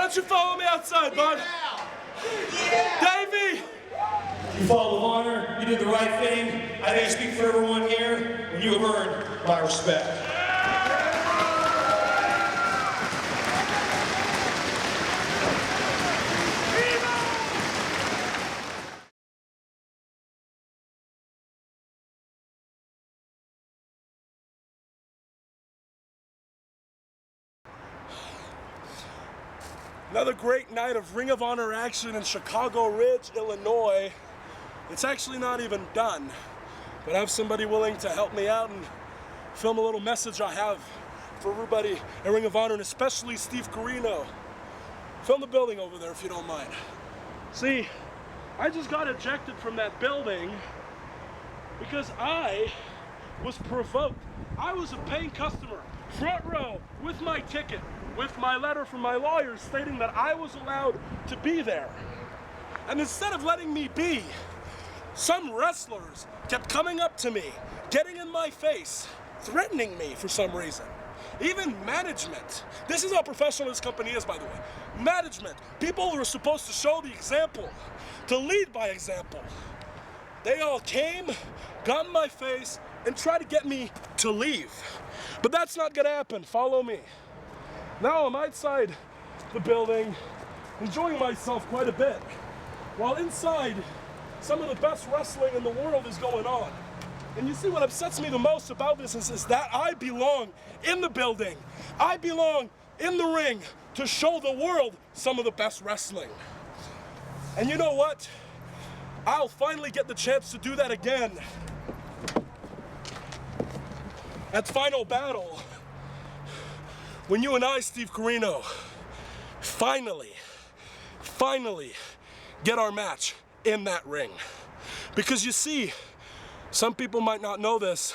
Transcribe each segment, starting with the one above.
don't you follow me outside, bud? Yeah. Davey! You followed the honor, you did the right thing. I think I speak for everyone here, and you have earned my respect. Another great night of Ring of Honor action in Chicago Ridge, Illinois. It's actually not even done, but I have somebody willing to help me out and film a little message I have for everybody at Ring of Honor, and especially Steve Corino. Film the building over there if you don't mind. See, I just got ejected from that building because I was provoked. I was a paying customer, front row, with my ticket, with my letter from my lawyers stating that I was allowed to be there. And instead of letting me be, some wrestlers kept coming up to me, getting in my face, threatening me for some reason. Even management. This is how professional this company is, by the way. Management, people who are supposed to show the example, to lead by example. They all came, got in my face, and tried to get me to leave. But that's not gonna happen. Follow me. Now I'm outside the building, enjoying myself quite a bit, while inside, some of the best wrestling in the world is going on. And you see what upsets me the most about this is that I belong in the building. I belong in the ring to show the world some of the best wrestling. And you know what? I'll finally get the chance to do that again at Final Battle. When you and I, Steve Corino, finally get our match in that ring. Because you see, some people might not know this,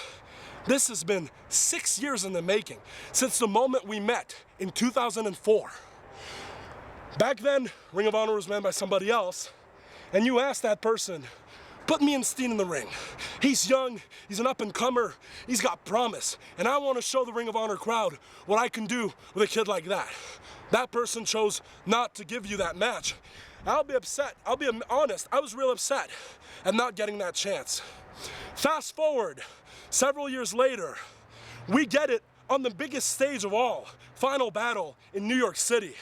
this has been 6 years in the making, since the moment we met in 2004. Back then, Ring of Honor was ran by somebody else, and you asked that person, put me and Steen in the ring. He's young, he's an up-and-comer, he's got promise, and I want to show the Ring of Honor crowd what I can do with a kid like that. That person chose not to give you that match. I'll be upset, I'll be honest, I was real upset at not getting that chance. Fast forward, several years later, we get it on the biggest stage of all, Final Battle in New York City.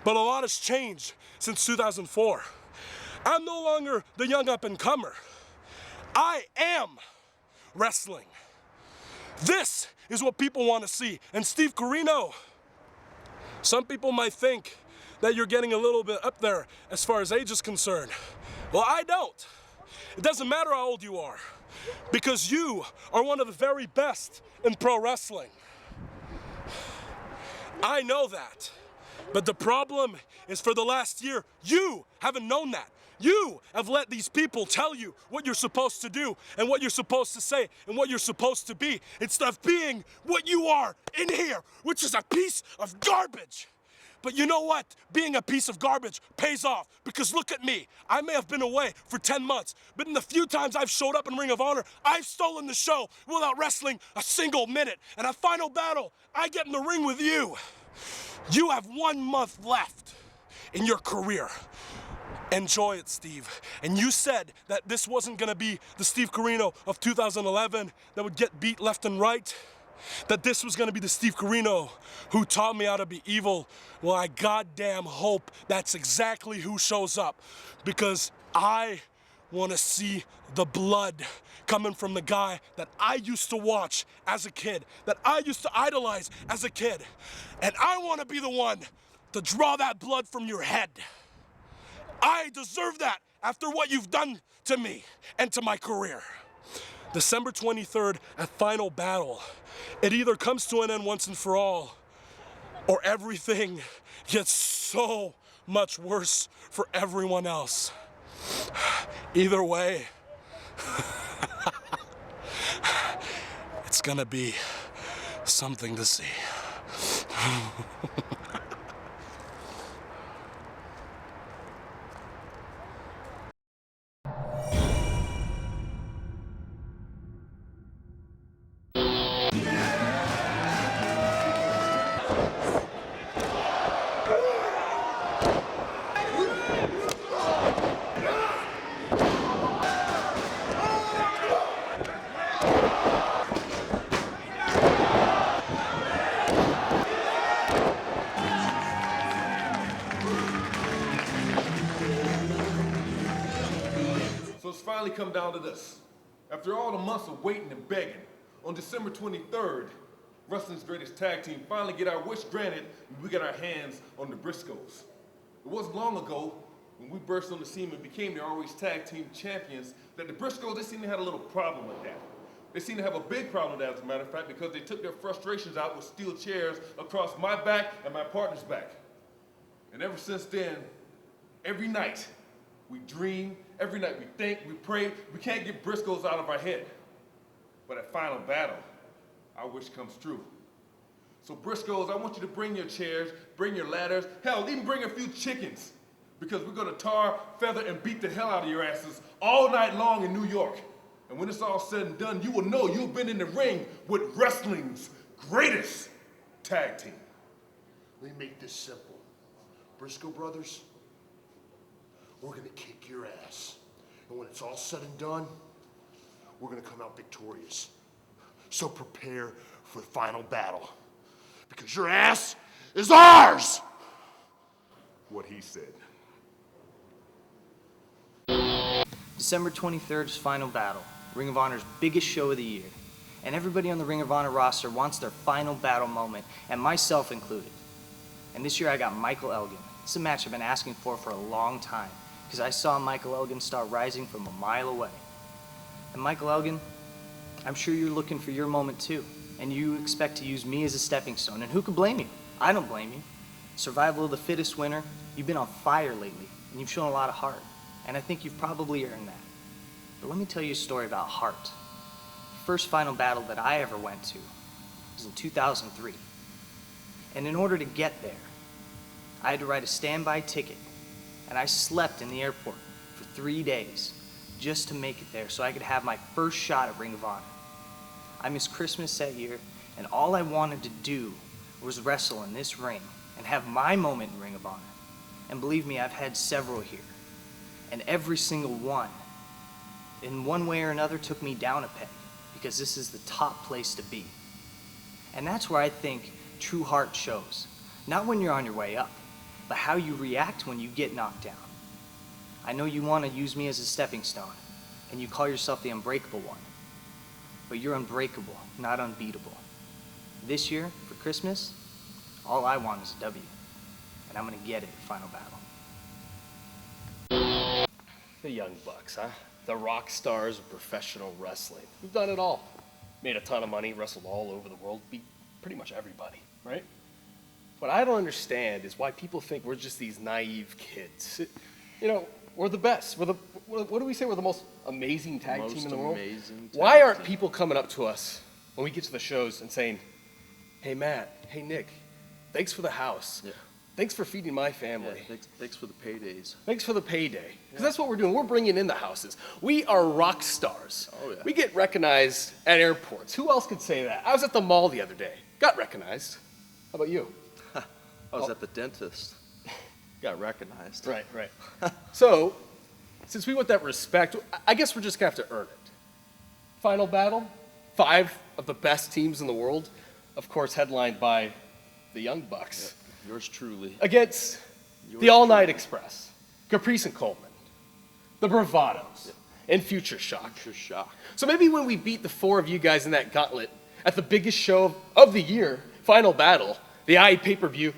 But a lot has changed since 2004. I'm no longer the young up-and-comer. I am wrestling. This is what people want to see. And Steve Corino, some people might think that you're getting a little bit up there as far as age is concerned. Well, I don't. It doesn't matter how old you are, because you are one of the very best in pro wrestling. I know that. But the problem is, for the last year, you haven't known that. You have let these people tell you what you're supposed to do and what you're supposed to say and what you're supposed to be, instead of being what you are in here, which is a piece of garbage. But you know what? Being a piece of garbage pays off, because look at me. I may have been away for 10 months, but in the few times I've showed up in Ring of Honor, I've stolen the show without wrestling a single minute. And at Final Battle, I get in the ring with you. You have 1 month left in your career. Enjoy it, Steve. And you said that this wasn't gonna be the Steve Corino of 2011 that would get beat left and right, that this was gonna be the Steve Corino who taught me how to be evil. Well, I goddamn hope that's exactly who shows up, because I wanna see the blood coming from the guy that I used to watch as a kid, that I used to idolize as a kid. And I wanna be the one to draw that blood from your head. I deserve that after what you've done to me and to my career. December 23rd at Final Battle. It either comes to an end once and for all, or everything gets so much worse for everyone else. Either way, it's gonna be something to see. finally come down to this. After all the months of waiting and begging, on December 23rd, wrestling's greatest tag team finally get our wish granted when we get our hands on the Briscoes. It wasn't long ago when we burst on the scene and became the ROH Tag Team Champions that the Briscoes, they seemed to have a little problem with that. They seem to have a big problem with that, as a matter of fact, because they took their frustrations out with steel chairs across my back and my partner's back. And ever since then, every night we dream, every night we think, we pray, we can't get Briscoes out of our head. But at Final Battle, our wish comes true. So Briscoes, I want you to bring your chairs, bring your ladders, hell, even bring a few chickens, because we're gonna tar, feather, and beat the hell out of your asses all night long in New York. And when it's all said and done, you will know you've been in the ring with wrestling's greatest tag team. Let me make this simple. Briscoe brothers, we're gonna kick your ass. And when it's all said and done, we're gonna come out victorious. So prepare for the final battle, because your ass is ours! What he said. December 23rd is Final Battle, Ring of Honor's biggest show of the year. And everybody on the Ring of Honor roster wants their final battle moment, and myself included. And this year I got Michael Elgin. It's a match I've been asking for a long time, because I saw Michael Elgin start rising from a mile away. And Michael Elgin, I'm sure you're looking for your moment too, and you expect to use me as a stepping stone, and who could blame you? I don't blame you. Survival of the fittest winner, you've been on fire lately, and you've shown a lot of heart, and I think you've probably earned that. But let me tell you a story about heart. The first Final Battle that I ever went to was in 2003, and in order to get there, I had to write a standby ticket, and I slept in the airport for 3 days just to make it there so I could have my first shot at Ring of Honor. I missed Christmas that year, and all I wanted to do was wrestle in this ring and have my moment in Ring of Honor. And believe me, I've had several here, and every single one, in one way or another, took me down a peg, because this is the top place to be. And that's where I think true heart shows. Not when you're on your way up, but how you react when you get knocked down. I know you want to use me as a stepping stone, and you call yourself the unbreakable one. But you're unbreakable, not unbeatable. This year, for Christmas, all I want is a W, and I'm going to get it at Final Battle. The Young Bucks, huh? The rock stars of professional wrestling. We've done it all. Made a ton of money, wrestled all over the world, beat pretty much everybody, right? What I don't understand is why people think we're just these naive kids. You know, we're the best. What do we say? We're the most amazing tag team in the world? Why aren't people coming up to us when we get to the shows and saying, hey, Matt, hey, Nick, thanks for the house. Yeah. Thanks for feeding my family. Yeah, thanks for the paydays. Thanks for the payday. Because that's what we're doing. We're bringing in the houses. We are rock stars. Oh, yeah. We get recognized at airports. Who else could say that? I was at the mall the other day. Got recognized. How about you? I was at the dentist. Got recognized. Right. So, since we want that respect, I guess we're just going to have to earn it. Final Battle, 5 of the best teams in the world, of course headlined by the Young Bucks. Yeah, yours truly. Against the All Night Express, Caprice and Coleman, the Bravados, and Future Shock. Future Shock. So maybe when we beat the 4 of you guys in that gauntlet at the biggest show of the year, Final Battle, the iPPV,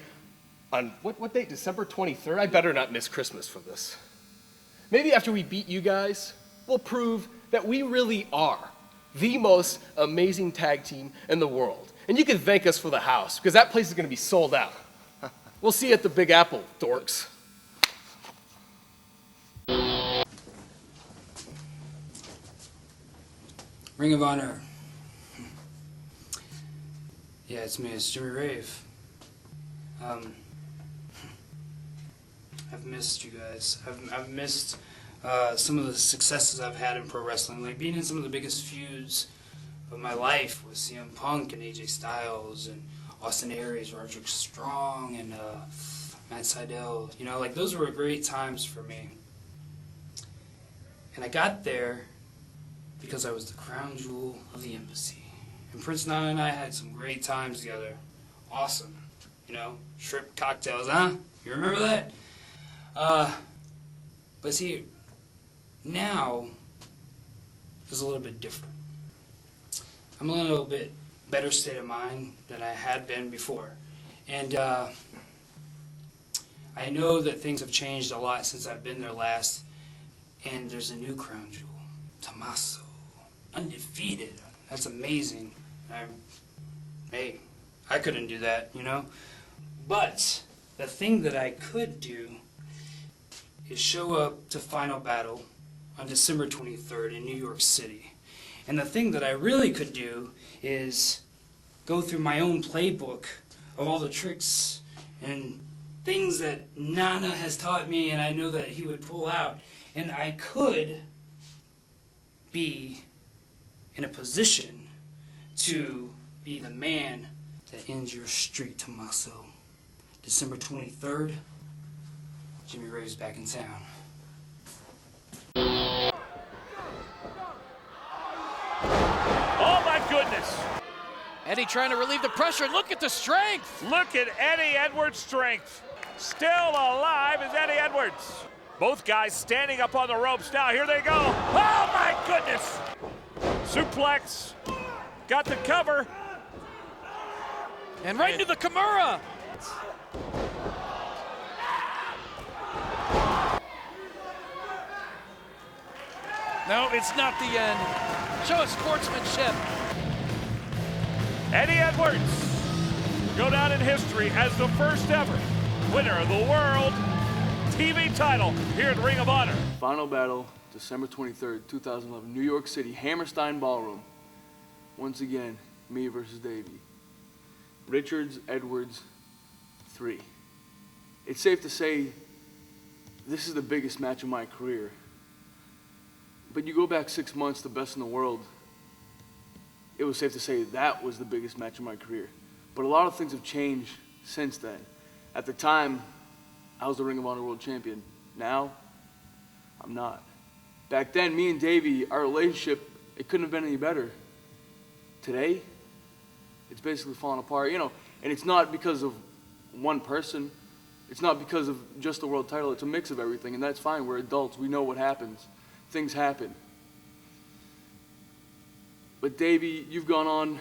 on what date? December 23rd? I better not miss Christmas for this. Maybe after we beat you guys, we'll prove that we really are the most amazing tag team in the world. And you can thank us for the house, because that place is going to be sold out. We'll see you at the Big Apple, dorks. Ring of Honor. Yeah, it's me, it's Jimmy Rave. I've missed you guys. I've missed some of the successes I've had in pro wrestling, like being in some of the biggest feuds of my life with CM Punk and AJ Styles and Austin Aries, Roderick Strong, and Matt Sydal. You know, like those were great times for me. And I got there because I was the crown jewel of the embassy. And Prince Nana and I had some great times together. Awesome. You know, shrimp cocktails, huh? You remember that? But see, now is a little bit different. I'm a little bit better state of mind than I had been before. And I know that things have changed a lot since I've been there last. And there's a new crown jewel, Tommaso, undefeated. That's amazing. Hey, I couldn't do that, you know? But the thing that I could do is show up to Final Battle on December 23rd in New York City. And the thing that I really could do is go through my own playbook of all the tricks and things that Nana has taught me and I know that he would pull out. And I could be in a position to be the man that ends your streak, Tommaso. December 23rd, Jimmy Rave's back in town. Oh my goodness! Eddie trying to relieve the pressure. Look at the strength. Look at Eddie Edwards' strength. Still alive is Eddie Edwards. Both guys standing up on the ropes now. Here they go. Oh my goodness! Suplex. Got the cover. And right into the Kimura. No, it's not the end. Show us sportsmanship. Eddie Edwards go down in history as the first ever winner of the World TV title here at Ring of Honor. Final battle, December 23rd, 2011, New York City, Hammerstein Ballroom. Once again, me versus Davey. Richards, Edwards, 3. It's safe to say this is the biggest match of my career. But you go back 6 months, the best in the world, it was safe to say that was the biggest match of my career. But a lot of things have changed since then. At the time, I was the Ring of Honor World Champion. Now, I'm not. Back then, me and Davey, our relationship, it couldn't have been any better. Today, it's basically falling apart, you know, and it's not because of one person. It's not because of just the world title. It's a mix of everything, and that's fine. We're adults. We know what happens. Things happen. But Davey, you've gone on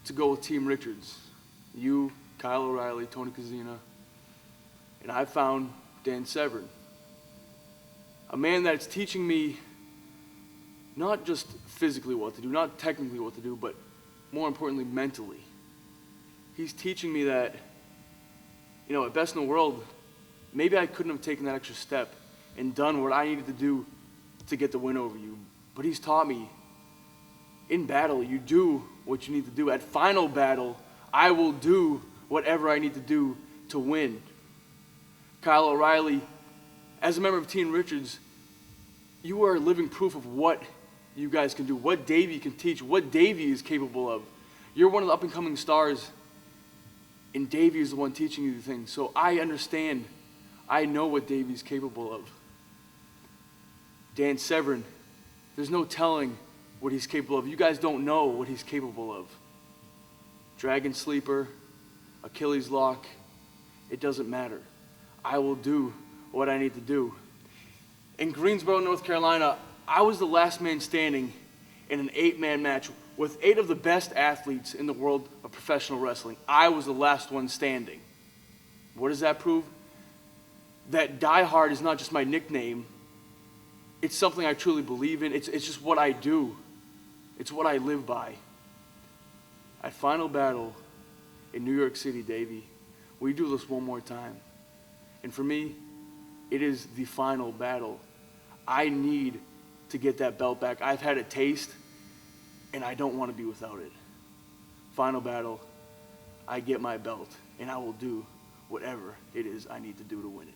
to go with Team Richards. You, Kyle O'Reilly, Tony Kozina, and I found Dan Severn. A man that's teaching me not just physically what to do, not technically what to do, but more importantly, mentally. He's teaching me that, you know, at best in the world, maybe I couldn't have taken that extra step and done what I needed to do to get the win over you. But he's taught me, in battle, you do what you need to do. At final battle, I will do whatever I need to do to win. Kyle O'Reilly, as a member of Team Richards, you are living proof of what you guys can do, what Davey can teach, what Davey is capable of. You're one of the up-and-coming stars, and Davey is the one teaching you the things. So I understand. I know what Davey's capable of. Dan Severn, there's no telling what he's capable of. You guys don't know what he's capable of. Dragon Sleeper, Achilles Lock, it doesn't matter. I will do what I need to do. In Greensboro, North Carolina, I was the last man standing in an 8-man match with 8 of the best athletes in the world of professional wrestling. I was the last one standing. What does that prove? That Die Hard is not just my nickname. It's something I truly believe in. It's just what I do. It's what I live by. At Final Battle in New York City, Davey, we do this one more time. And for me, it is the final battle. I need to get that belt back. I've had a taste, and I don't want to be without it. Final battle, I get my belt, and I will do whatever it is I need to do to win it.